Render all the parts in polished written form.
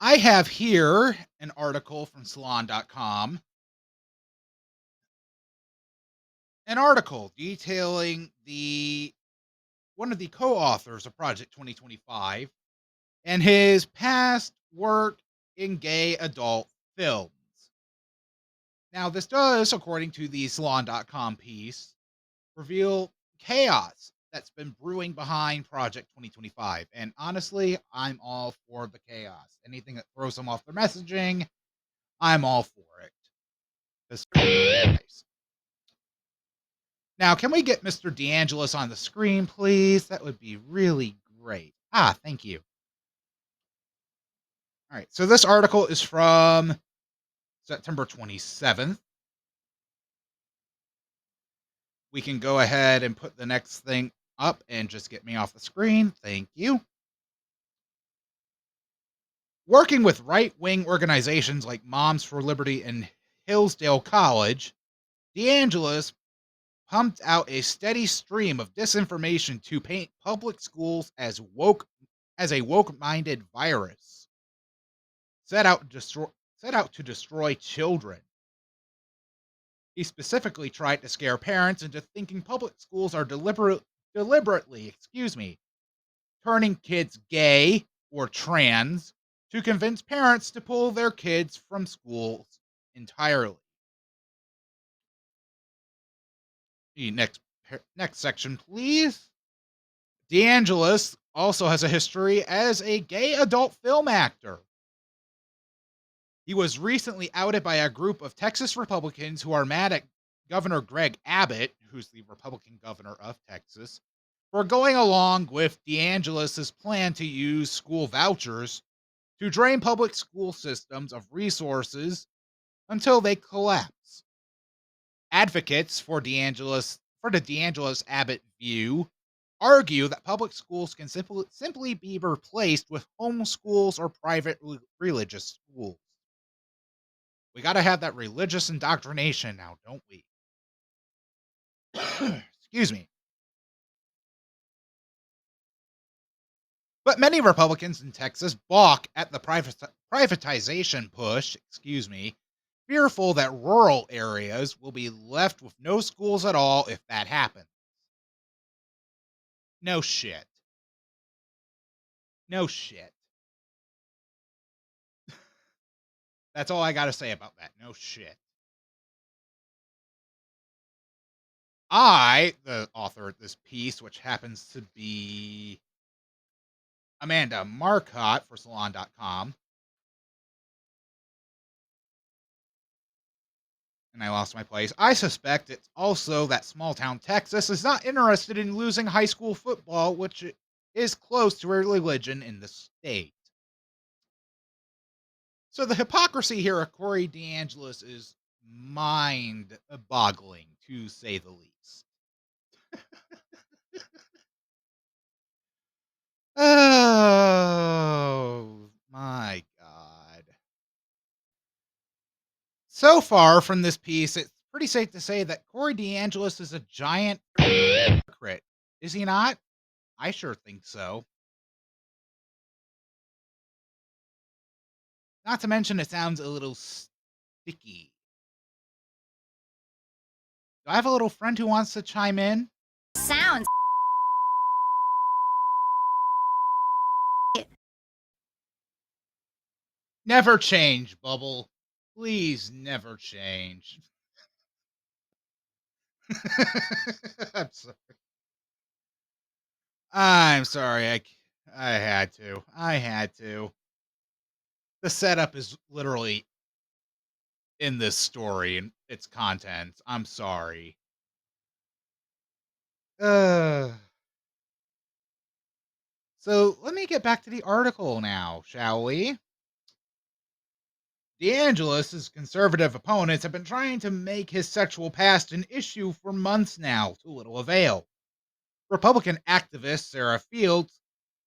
I have here an article from salon.com, an article detailing the one of the co-authors of Project 2025 and his past work in gay adult films. Now, this does, according to the salon.com piece, reveal chaos that's been brewing behind Project 2025. And honestly, I'm all for the chaos. Anything that throws them off their messaging, I'm all for it. 'Cause- Now, can we get Mr. DeAngelis on the screen, please? That would be really great. Thank you. All right, so this article is from September 27th. We can go ahead and put the next thing up and just get me off the screen. Thank you. Working with right-wing organizations like Moms for Liberty and Hillsdale College, DeAngelis pumped out a steady stream of disinformation to paint public schools as a woke-minded virus set out to destroy children. He specifically tried to scare parents into thinking public schools are deliberately, turning kids gay or trans to convince parents to pull their kids from schools entirely. The next section, please. DeAngelis also has a history as a gay adult film actor. He was recently outed by a group of Texas Republicans who are mad at Governor Greg Abbott, who's the Republican governor of Texas, for going along with DeAngelis' plan to use school vouchers to drain public school systems of resources until they collapse. Advocates for the DeAngelis Abbott view argue that public schools can simply be replaced with home schools or private religious schools. We got to have that religious indoctrination now, don't we? Excuse me. But many Republicans in Texas balk at the privatization push, fearful that rural areas will be left with no schools at all if that happens. No shit. No shit. That's all I got to say about that. No shit. The author of this piece, which happens to be Amanda Marcotte for Salon.com, and I lost my place. I suspect it's also that small town Texas is not interested in losing high school football, which is close to a religion in the state. So the hypocrisy here of Corey DeAngelis is mind-boggling, to say the least. Oh, my God. So far from this piece, it's pretty safe to say that Corey DeAngelis is a giant hypocrite. Is he not? I sure think so. Not to mention it sounds a little sticky. Do I have a little friend who wants to chime in? Sounds. Never change, Bubble. Please never change. I'm sorry. I'm sorry. I had to. I had to. The setup is literally in this story and its contents. I'm sorry. Uh, so let me get back to the article now, shall we? DeAngelis' conservative opponents have been trying to make his sexual past an issue for months now, to little avail. Republican activist Sarah Fields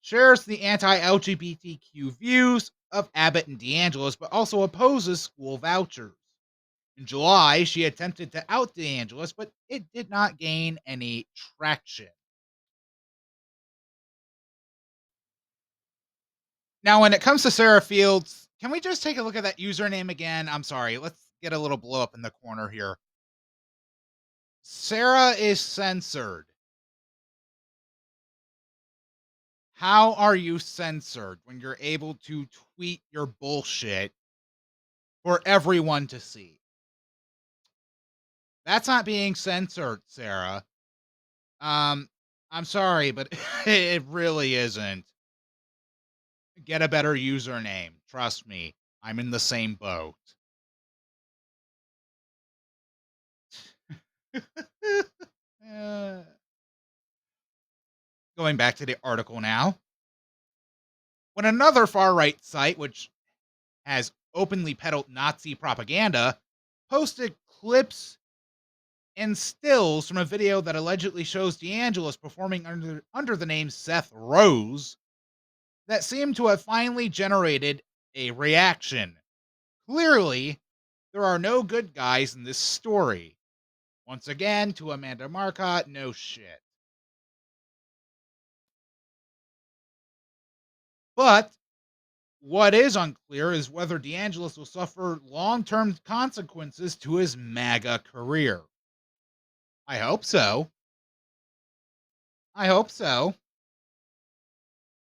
shares the anti-LGBTQ views of Abbott and DeAngelis, but also opposes school vouchers. In July, she attempted to out DeAngelis, but it did not gain any traction. Now, when it comes to Sarah Fields, Can we just take a look at that username again? I'm sorry. Let's get a little blow up in the corner here. Sarah is censored. How are you censored when you're able to tweet your bullshit for everyone to see? That's not being censored, Sarah. Um, I'm sorry, but it really isn't. Get a better username. Trust me, I'm in the same boat. Uh, Going back to the article now. When another far right site, which has openly peddled Nazi propaganda, posted clips and stills from a video that allegedly shows DeAngelis performing under the name Seth Rose that seemed to have finally generated a reaction. Clearly, there are no good guys in this story. Once again, to Amanda Marcotte, no shit. But what is unclear is whether DeAngelis will suffer long-term consequences to his MAGA career. I hope so. I hope so.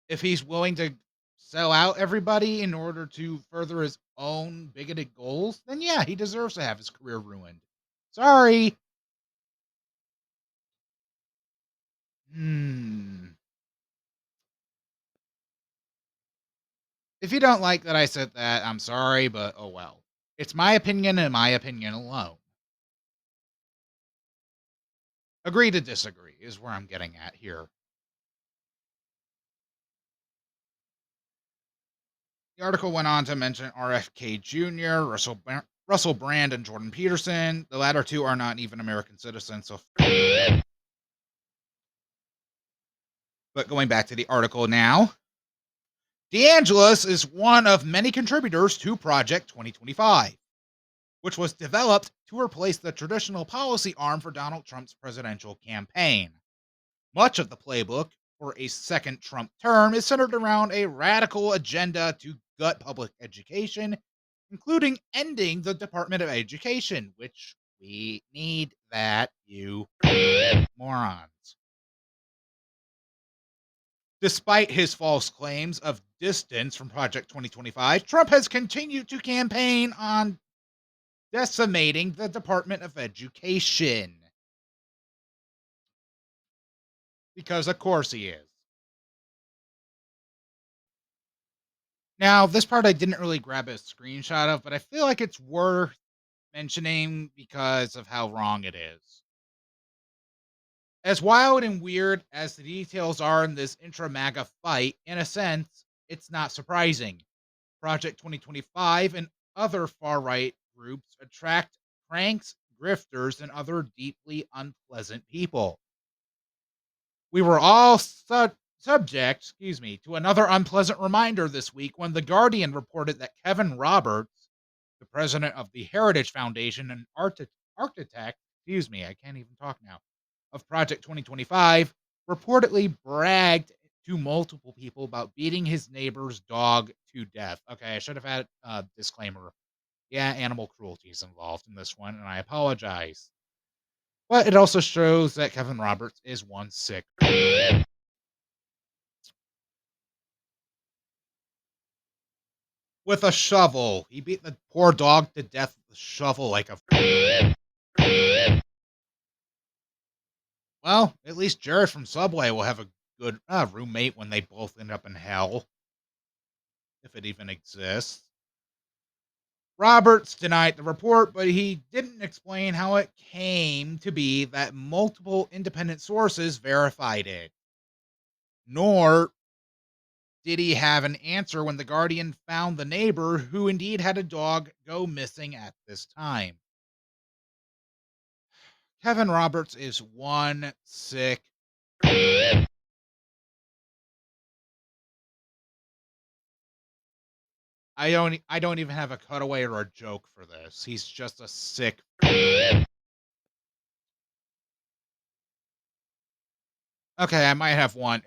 If he's willing to sell out everybody in order to further his own bigoted goals, then yeah, he deserves to have his career ruined. Sorry. If you don't like that I said that, I'm sorry, but oh well. It's my opinion and my opinion alone. Agree to disagree is where I'm getting at here. The article went on to mention RFK Jr., Russell Brand, and Jordan Peterson. The latter two are not even American citizens. So, but going back to the article now, DeAngelis is one of many contributors to Project 2025, which was developed to replace the traditional policy arm for Donald Trump's presidential campaign. Much of the playbook for a second Trump term is centered around a radical agenda to gut public education, including ending the Department of Education, which we need that, you morons. Despite his false claims of distance from Project 2025, Trump has continued to campaign on decimating the Department of Education. Because, of course, he is. Now, this part I didn't really grab a screenshot of, but I feel like it's worth mentioning because of how wrong it is. As wild and weird as the details are in this intra-MAGA fight, in a sense, it's not surprising. Project 2025 and other far-right groups attract cranks, grifters, and other deeply unpleasant people. We were all subject, to another unpleasant reminder this week when The Guardian reported that Kevin Roberts, the president of the Heritage Foundation and architect, I can't even talk now, of Project 2025, reportedly bragged to multiple people about beating his neighbor's dog to death. Okay, I should have had a disclaimer. Yeah, animal cruelty is involved in this one, and I apologize. But it also shows that Kevin Roberts is one sick. With a shovel. He beat the poor dog to death with a shovel like a. Well, at least Jared from Subway will have a good roommate when they both end up in hell. If it even exists. Roberts denied the report, but he didn't explain how it came to be that multiple independent sources verified it. Nor did he have an answer when The Guardian found the neighbor who indeed had a dog go missing at this time. Kevin Roberts is one sick. I don't even have a cutaway or a joke for this. He's just a sick. Okay, I might have one.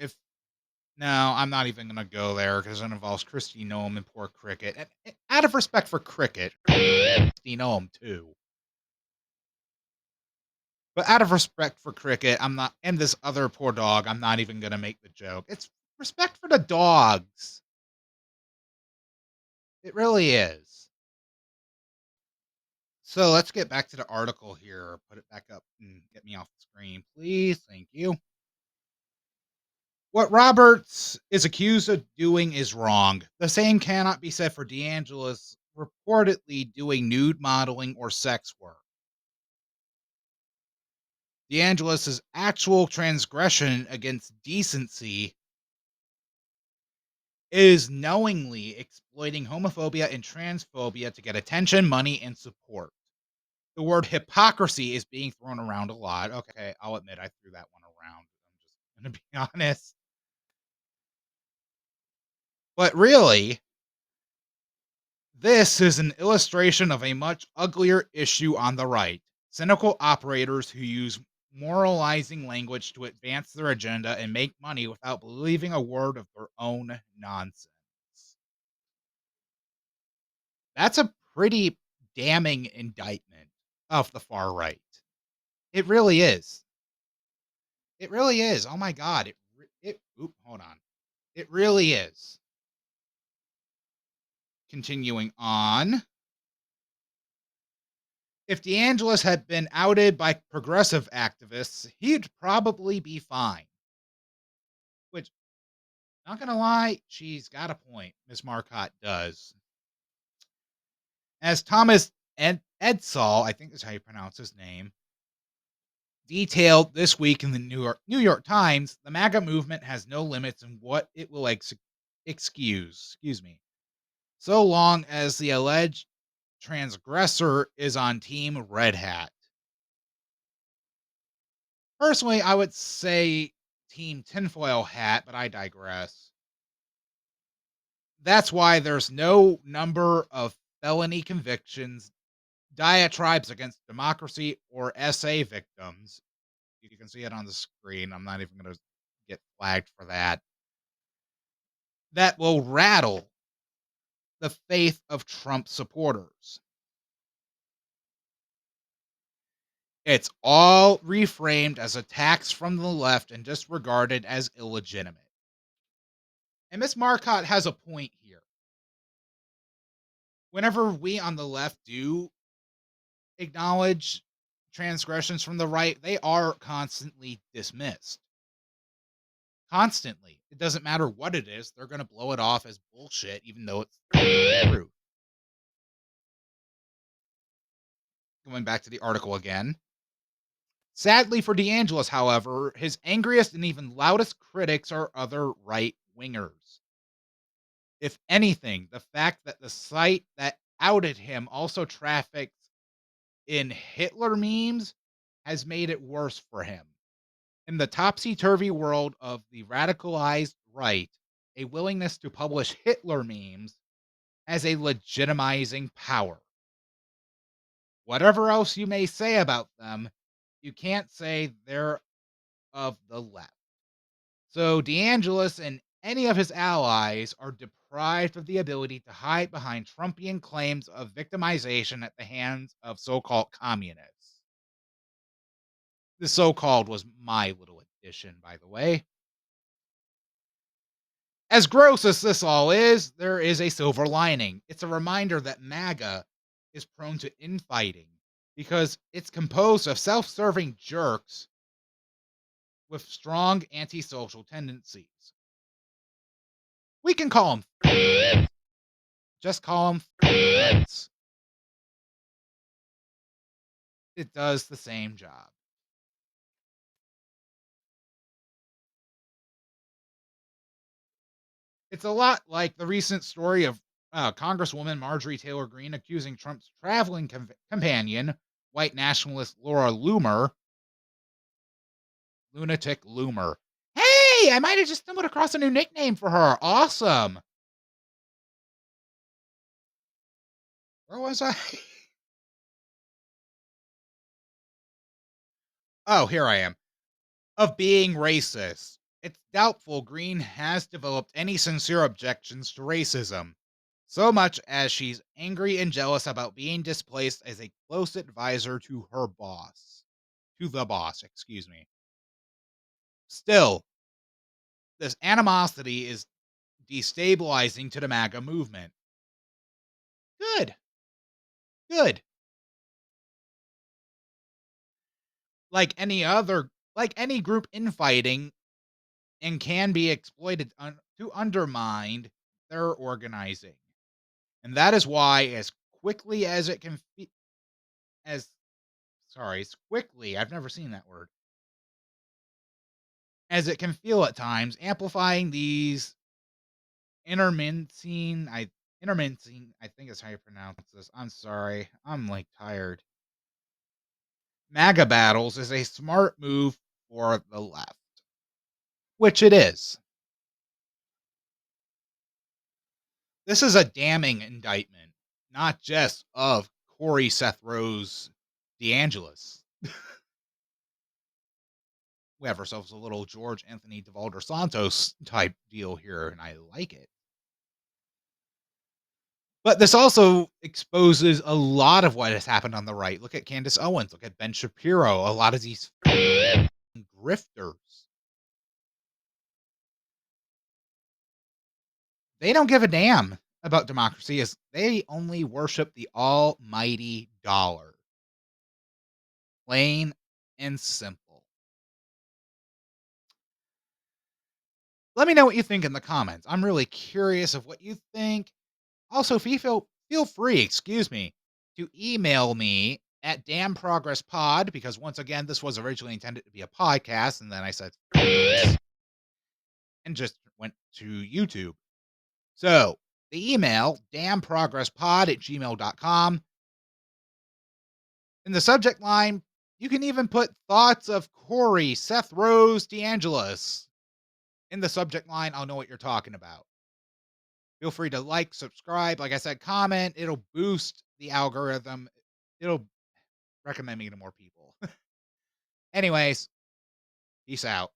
No, I'm not even gonna go there because it involves Christy Noem and poor Cricket. And out of respect for Cricket, Christy Noem too. But out of respect for Cricket, I'm not, and this other poor dog, I'm not even gonna make the joke. It's respect for the dogs. It really is. So let's get back to the article here. Put it back up and get me off the screen, please. Thank you. What Roberts is accused of doing is wrong. The same cannot be said for DeAngelis reportedly doing nude modeling or sex work. DeAngelis' actual transgression against decency is knowingly exploiting homophobia and transphobia to get attention, money, and support. The word hypocrisy is being thrown around a lot. Okay, I'll admit I threw that one around. I'm just going to be honest. But really, this is an illustration of a much uglier issue on the right. Cynical operators who use moralizing language to advance their agenda and make money without believing a word of their own nonsense. That's a pretty damning indictment of the far right. It really is. It really is. Oh my god. Hold on. It really is. Continuing on. If DeAngelis had been outed by progressive activists, he'd probably be fine. Which, not gonna lie, she's got a point. Miss Marcotte does. As Thomas Edsall, I think is how you pronounce his name, detailed this week in the New York Times, the MAGA movement has no limits in what it will excuse me, so long as the alleged transgressor is on Team Red Hat. Personally, I would say Team Tinfoil Hat, but I digress. That's why there's no number of felony convictions, diatribes against democracy, or SA victims. You can see it on the screen. I'm not even going to get flagged for that. That will rattle the faith of Trump supporters. It's all reframed as attacks from the left and disregarded as illegitimate. And Miss Marcotte has a point here. Whenever we on the left do acknowledge transgressions from the right, they are constantly dismissed. Constantly. It doesn't matter what it is, they're going to blow it off as bullshit, even though it's true. Going back to the article again. Sadly for DeAngelis, however, his angriest and even loudest critics are other right wingers. If anything, the fact that the site that outed him also traffics in Hitler memes has made it worse for him. In the topsy-turvy world of the radicalized right, a willingness to publish Hitler memes has a legitimizing power. Whatever else you may say about them, you can't say they're of the left. So DeAngelis and any of his allies are deprived of the ability to hide behind Trumpian claims of victimization at the hands of so-called communists. The so-called was my little addition, by the way. As gross as this all is, there is a silver lining. It's a reminder that MAGA is prone to infighting because it's composed of self-serving jerks with strong antisocial tendencies. We can call them just call them threats. It does the same job. It's a lot like the recent story of Congresswoman Marjorie Taylor Greene accusing Trump's traveling companion, white nationalist Laura Lunatic Loomer. Hey, I might have just stumbled across a new nickname for her. Awesome. Where was I? Oh, here I am. Of being racist. It's doubtful Green has developed any sincere objections to racism, so much as she's angry and jealous about being displaced as a close advisor to her boss. To the boss, excuse me. Still, this animosity is destabilizing to the MAGA movement. Good. Good. Like any group infighting and can be exploited to undermine their organizing. And that is why as quickly as it can as as quickly, I've never seen that word. As it can feel at times, amplifying these intermincing, I think is how you pronounce this. I'm sorry. I'm like tired. MAGA battles is a smart move for the left, which it is. This is a damning indictment, not just of Corey Seth Rose DeAngelis. We have ourselves a little George Anthony DeValder Santos type deal here, and I like it. But this also exposes a lot of what has happened on the right. Look at Candace Owens. Look at Ben Shapiro. A lot of these grifters. They don't give a damn about democracy as they only worship the almighty dollar. Plain and simple. Let me know what you think in the comments. I'm really curious of what you think. Also, feel free, to email me at damnprogresspod, because once again, this was originally intended to be a podcast, and then I said and just went to YouTube. So the email, damnprogresspod@gmail.com. In the subject line, you can even put thoughts of Corey, Seth Rose, DeAngelis. In the subject line, I'll know what you're talking about. Feel free to like, subscribe, like I said, comment. It'll boost the algorithm. It'll recommend me to more people. Anyways, peace out.